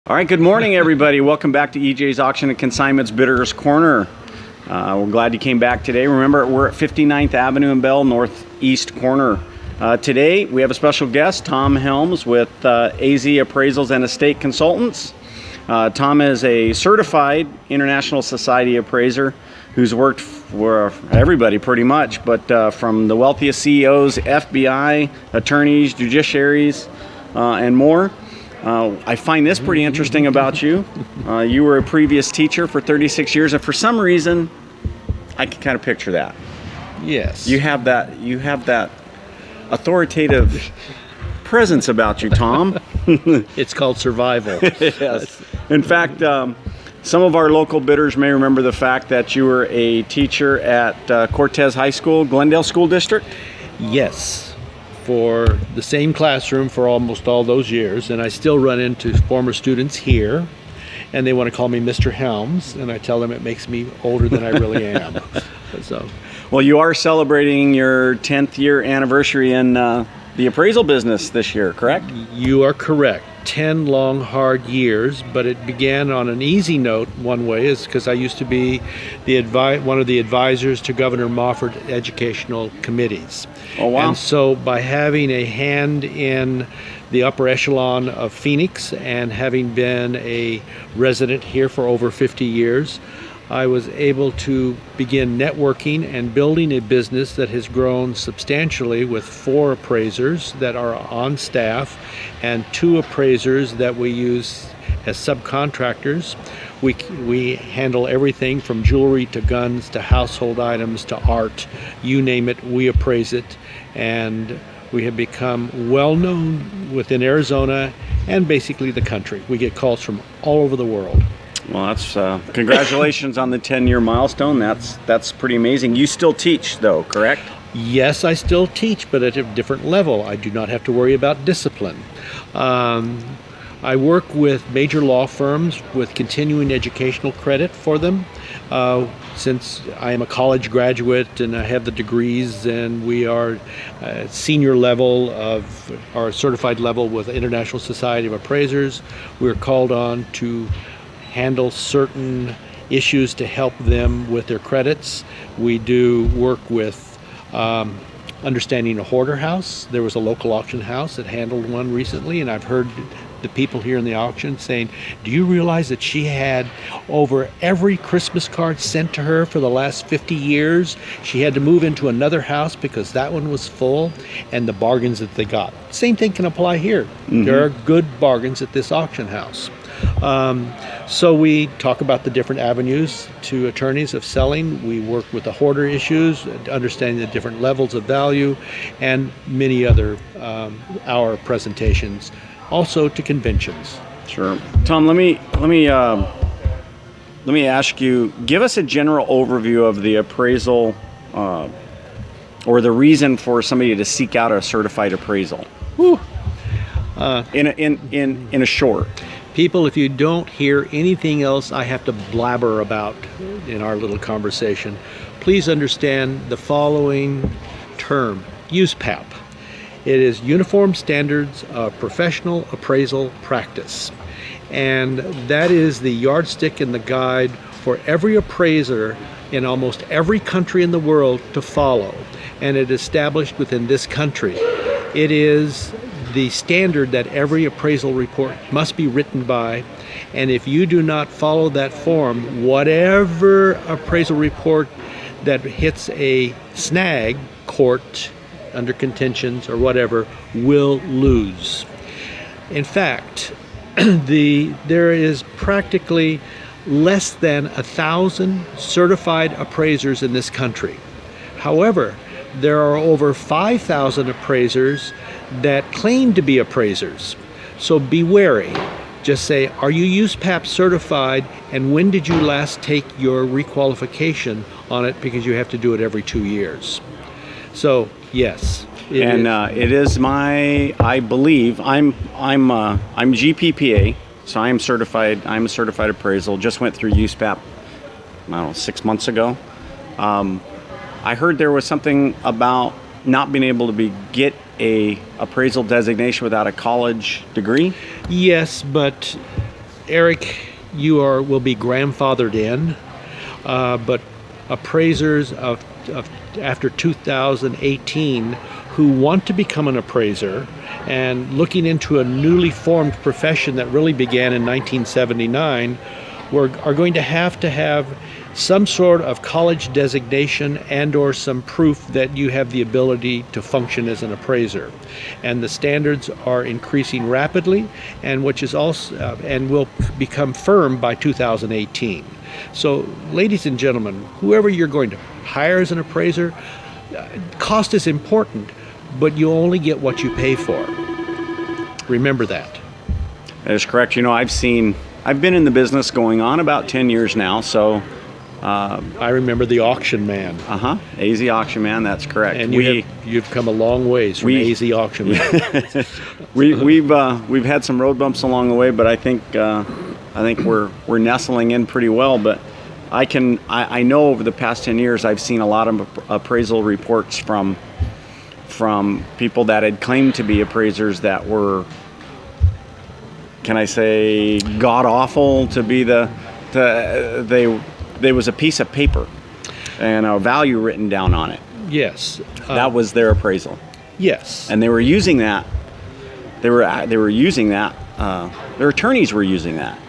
All right, good morning, everybody. Welcome back to EJ's Auction and Consignments Bidders Corner. We're glad you came back today. Remember, we're at 59th Avenue and Bell, northeast corner. Today, we have a special guest, Tom Helms with AZ Appraisals and Estate Consultants. Tom is a certified International Society appraiser who's worked for everybody pretty much, but from the wealthiest CEOs, FBI, attorneys, judiciaries, and more. I find this pretty interesting about you. You were a previous teacher for 36 years, and for some reason, I can kind of picture that. Yes. You have that authoritative presence about you, Tom. It's called survival. Yes. In fact, some of our local bidders may remember the fact that you were a teacher at Cortez High School, Glendale School District. Yes. For the same classroom for almost all those years, and I still run into former students here, and they want to call me Mr. Helms, and I tell them it makes me older than I really am. So, well, you are celebrating your 10th year anniversary in the appraisal business this year, correct? You are correct. 10 long, hard years, but it began on an easy note. One way is because I used to be one of the advisors to Governor Mofford educational committees. Oh, wow. And so by having a hand in the upper echelon of Phoenix and having been a resident here for over 50 years, I was able to begin networking and building a business that has grown substantially with 4 appraisers that are on staff and 2 appraisers that we use as subcontractors. We handle everything from jewelry to guns to household items to art. You name it, we appraise it. And we have become well known within Arizona and basically the country. We get calls from all over the world. Well, that's congratulations on the 10-year milestone. That's pretty amazing. You still teach, though, correct? Yes, I still teach, but at a different level. I do not have to worry about discipline. I work with major law firms with continuing educational credit for them. Since I am a college graduate and I have the degrees, and we are senior level of our certified level with International Society of Appraisers, we're called on to handle certain issues to help them with their credits. We do work with understanding a hoarder house. There was a local auction house that handled one recently, and I've heard the people here in the auction saying, do you realize that she had over every Christmas card sent to her for the last 50 years? She had to move into another house because that one was full, and the bargains that they got. Same thing can apply here. Mm-hmm. There are good bargains at this auction house. So we talk about the different avenues to attorneys of selling. We work with the hoarder issues, understanding the different levels of value, and many other our presentations, also to conventions. Sure. Tom, let me ask you, give us a general overview of the appraisal or the reason for somebody to seek out a certified appraisal. In a short. People, if you don't hear anything else I have to blabber about in our little conversation, please understand the following term, USPAP. It is Uniform Standards of Professional Appraisal Practice. And that is the yardstick and the guide for every appraiser in almost every country in the world to follow. And it is established within this country. It is the standard that every appraisal report must be written by, and if you do not follow that form, whatever appraisal report that hits a snag, court, under contentions or whatever, will lose. In fact, there is practically less than 1,000 certified appraisers in this country. However, there are over 5,000 appraisers that claim to be appraisers. So be wary. Just say, are you USPAP certified, and when did you last take your requalification on it, because you have to do it every 2 years. So yes. It is my, I believe, I'm GPPA, so I'm certified. I'm a certified appraisal. Just went through USPAP, I don't know, 6 months ago. I heard there was something about not being able to get a appraisal designation without a college degree. Yes, but Erik, will be grandfathered in, but appraisers of after 2018 who want to become an appraiser and looking into a newly formed profession that really began in 1979 are going to have some sort of college designation and or some proof that you have the ability to function as an appraiser. And the standards are increasing rapidly, and which is also and will become firm by 2018. So, ladies and gentlemen, whoever you're going to hire as an appraiser, cost is important, but you only get what you pay for. Remember that. That is correct. I've been in the business going on about 10 years now, so. I remember the auction man. AZ Auction Man, that's correct. And you've come a long ways from AZ Auction Man. we've had some road bumps along the way, but I think we're nestling in pretty well. But I know over the past 10 years I've seen a lot of appraisal reports from people that had claimed to be appraisers that were, can I say, god awful to be there was a piece of paper and a value written down on it. Yes. That was their appraisal. Yes. And they were using that. They were using that. Their attorneys were using that.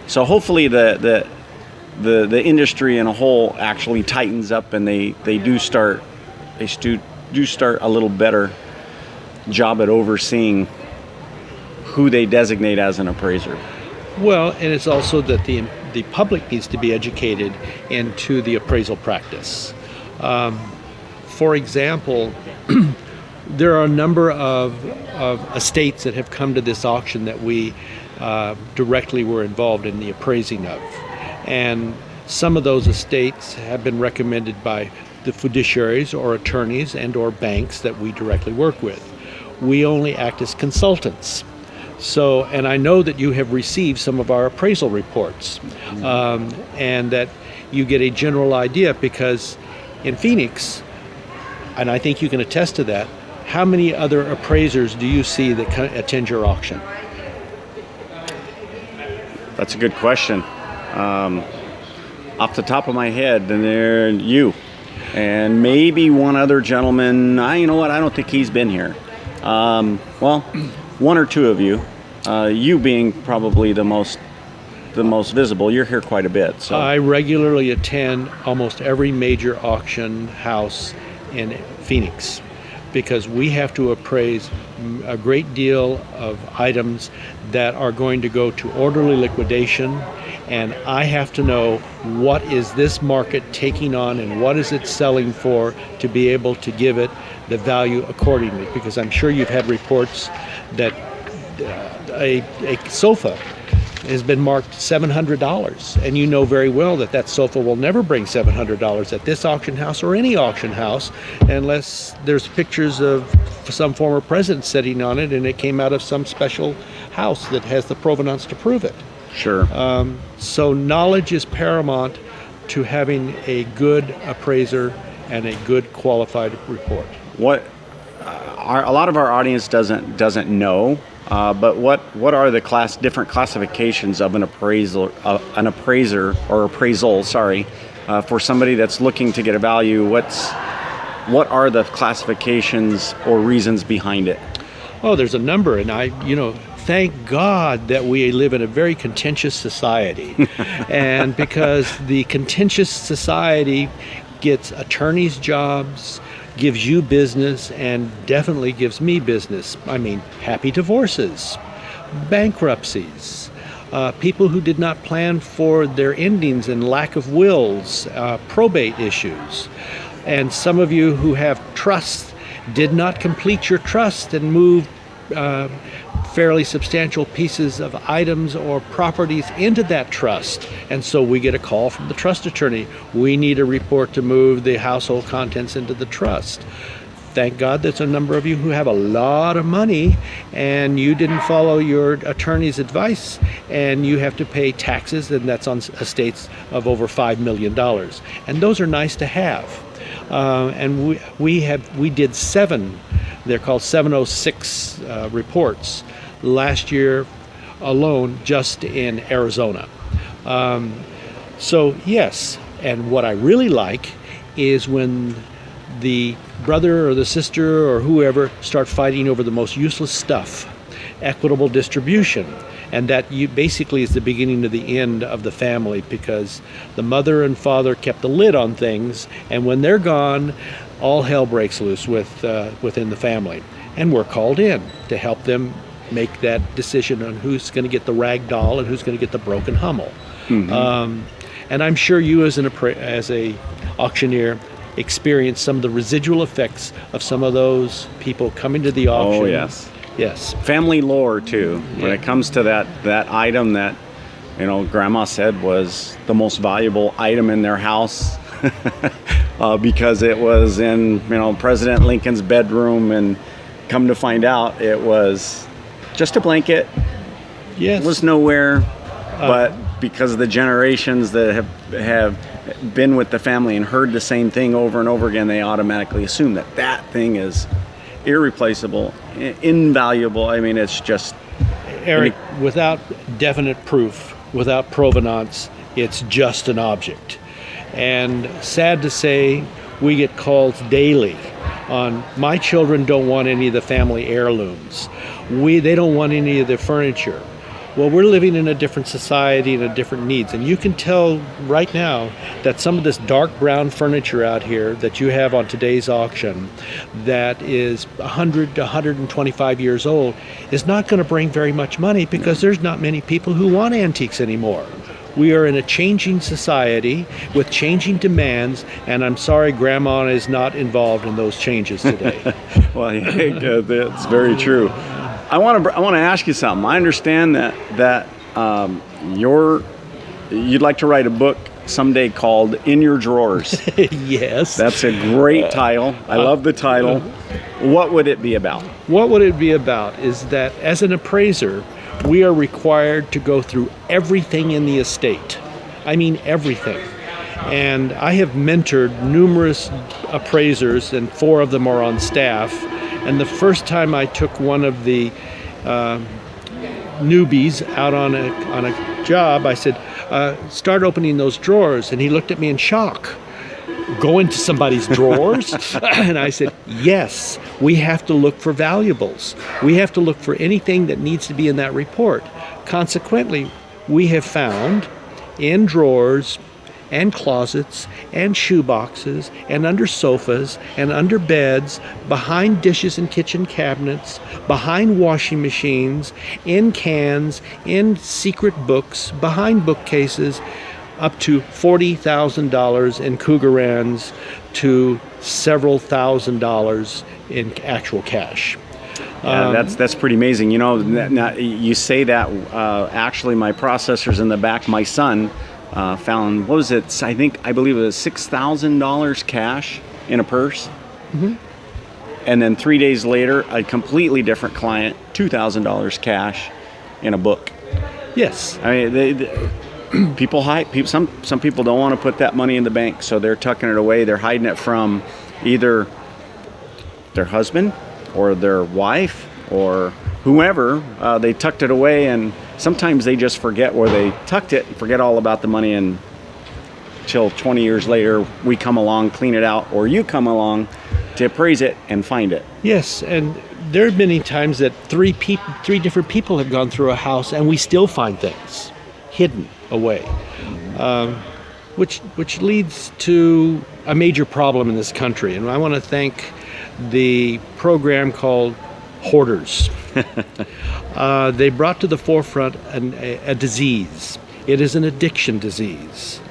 So hopefully the industry in a whole actually tightens up, and they do start a little better job at overseeing who they designate as an appraiser. Well, and it's also that the public needs to be educated into the appraisal practice. For example, there are a number of estates that have come to this auction that we directly were involved in the appraising of. And some of those estates have been recommended by the fiduciaries or attorneys and or banks that we directly work with. We only act as consultants. So, and I know that you have received some of our appraisal reports, and that you get a general idea, because in Phoenix, and I think you can attest to that, how many other appraisers do you see that attend your auction? That's a good question. Off the top of my head, then there you, and maybe one other gentleman. You know what? I don't think he's been here. Well, one or two of you. You being probably the most visible. You're here quite a bit. So I regularly attend almost every major auction house in Phoenix, because we have to appraise a great deal of items that are going to go to orderly liquidation, and I have to know what is this market taking on and what is it selling for to be able to give it the value accordingly, because I'm sure you've had reports that a sofa has been marked $700, and you know very well that sofa will never bring $700 at this auction house or any auction house unless there's pictures of some former president sitting on it and it came out of some special house that has the provenance to prove it. Sure. So knowledge is paramount to having a good appraiser and a good qualified report. What a lot of our audience doesn't know. But what are the different classifications of an appraiser or appraisal? Sorry, for somebody that's looking to get a value. What are the classifications or reasons behind it? Oh, there's a number, and thank God that we live in a very contentious society, and because the contentious society gets attorneys' jobs, gives you business, and definitely gives me business. I mean, happy divorces, bankruptcies, people who did not plan for their endings and lack of wills, probate issues. And some of you who have trusts did not complete your trust and moved fairly substantial pieces of items or properties into that trust. And so we get a call from the trust attorney. We need a report to move the household contents into the trust. Thank God there's a number of you who have a lot of money and you didn't follow your attorney's advice, and you have to pay taxes, and that's on estates of over $5 million. And those are nice to have. And we did 7, they're called 706 reports last year alone just in Arizona. So yes, and what I really like is when the brother or the sister or whoever start fighting over the most useless stuff, equitable distribution. And that basically is the beginning of the end of the family, because the mother and father kept the lid on things, and when they're gone, all hell breaks loose within the family. And we're called in to help them make that decision on who's going to get the rag doll and who's going to get the broken Hummel. Mm-hmm. And I'm sure you as a auctioneer experience some of the residual effects of some of those people coming to the auction. Oh, yes. Yes. Family lore too. When it comes to that item that, Grandma said was the most valuable item in their house because it was in, President Lincoln's bedroom, and come to find out it was just a blanket. Yes. It was nowhere, but because of the generations that have been with the family and heard the same thing over and over again, they automatically assume that thing is irreplaceable, invaluable. I mean, it's just... Erik, without definite proof, without provenance, it's just an object. And sad to say, we get calls daily on, my children don't want any of the family heirlooms. They don't want any of the furniture. Well, we're living in a different society and a different needs. And you can tell right now that some of this dark brown furniture out here that you have on today's auction that is 100 to 125 years old is not going to bring very much money, because there's not many people who want antiques anymore. We are in a changing society with changing demands, and I'm sorry Grandma is not involved in those changes today. Well, yeah, that's very true. I want to ask you something. I understand that you'd like to write a book someday called In Your Drawers. Yes. That's a great title. I love the title. What would it be about? What would it be about is that as an appraiser, we are required to go through everything in the estate. I mean everything. And I have mentored numerous appraisers, and 4 of them are on staff. And the first time I took one of the newbies out on a job, I said, start opening those drawers. And he looked at me in shock. Go into somebody's drawers? And I said, yes, we have to look for valuables. We have to look for anything that needs to be in that report. Consequently, we have found in drawers and closets and shoe boxes and under sofas and under beds, behind dishes and kitchen cabinets, behind washing machines, in cans, in secret books, behind bookcases, up to $40,000 in Cougarans to several $1,000s in actual cash. Yeah, that's pretty amazing. Now, you say that. Actually, my processor's in the back. My son found, what was it? I believe it was $6,000 cash in a purse. Mm-hmm. And then 3 days later, a completely different client, $2,000 cash in a book. Yes. I mean, people hide. Some people don't want to put that money in the bank, so they're tucking it away. They're hiding it from either their husband or their wife or whoever. They tucked it away, and sometimes they just forget where they tucked it and forget all about the money until 20 years later we come along, clean it out, or you come along to appraise it and find it. Yes, and there have many times that three different people have gone through a house and we still find things hidden away, which leads to a major problem in this country. And I want to thank the program called Hoarders. They brought to the forefront a disease. It is an addiction disease.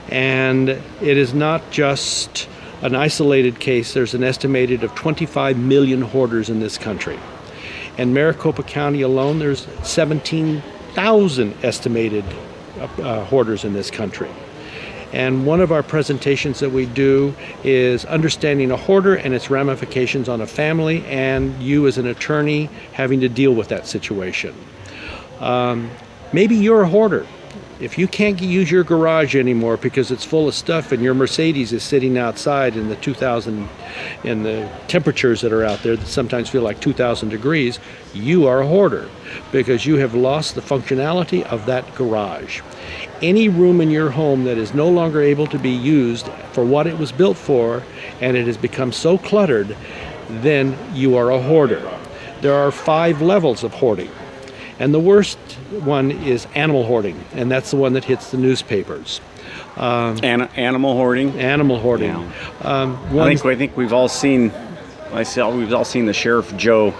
And it is not just an isolated case. There's an estimated of 25 million hoarders in this country. In Maricopa County alone, there's 17,000 estimated hoarders in this country. And one of our presentations that we do is understanding a hoarder and its ramifications on a family, and you as an attorney having to deal with that situation. Maybe you're a hoarder. If you can't use your garage anymore because it's full of stuff and your Mercedes is sitting outside in the 2000 in the temperatures that are out there that sometimes feel like 2000 degrees, you are a hoarder because you have lost the functionality of that garage. Any room in your home that is no longer able to be used for what it was built for, and it has become so cluttered, then you are a hoarder. There are 5 levels of hoarding. And the worst one is animal hoarding, and that's the one that hits the newspapers. Animal hoarding. Animal hoarding. Yeah. I think we've all seen. We've all seen the Sheriff Joe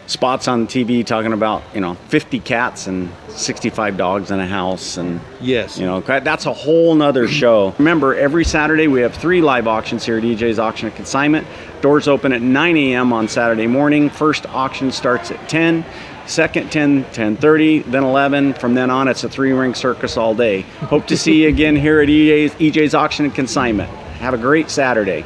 spots on TV talking about 50 cats and 65 dogs in a house, and yes, that's a whole nother show. Remember, every Saturday we have 3 live auctions here at EJ's Auction and Consignment. Doors open at 9 a.m. on Saturday morning. First auction starts at 10. Second 10, 10:30, then 11. From then on, it's a 3-ring circus all day. Hope to see you again here at EJ's Auction and Consignment. Have a great Saturday.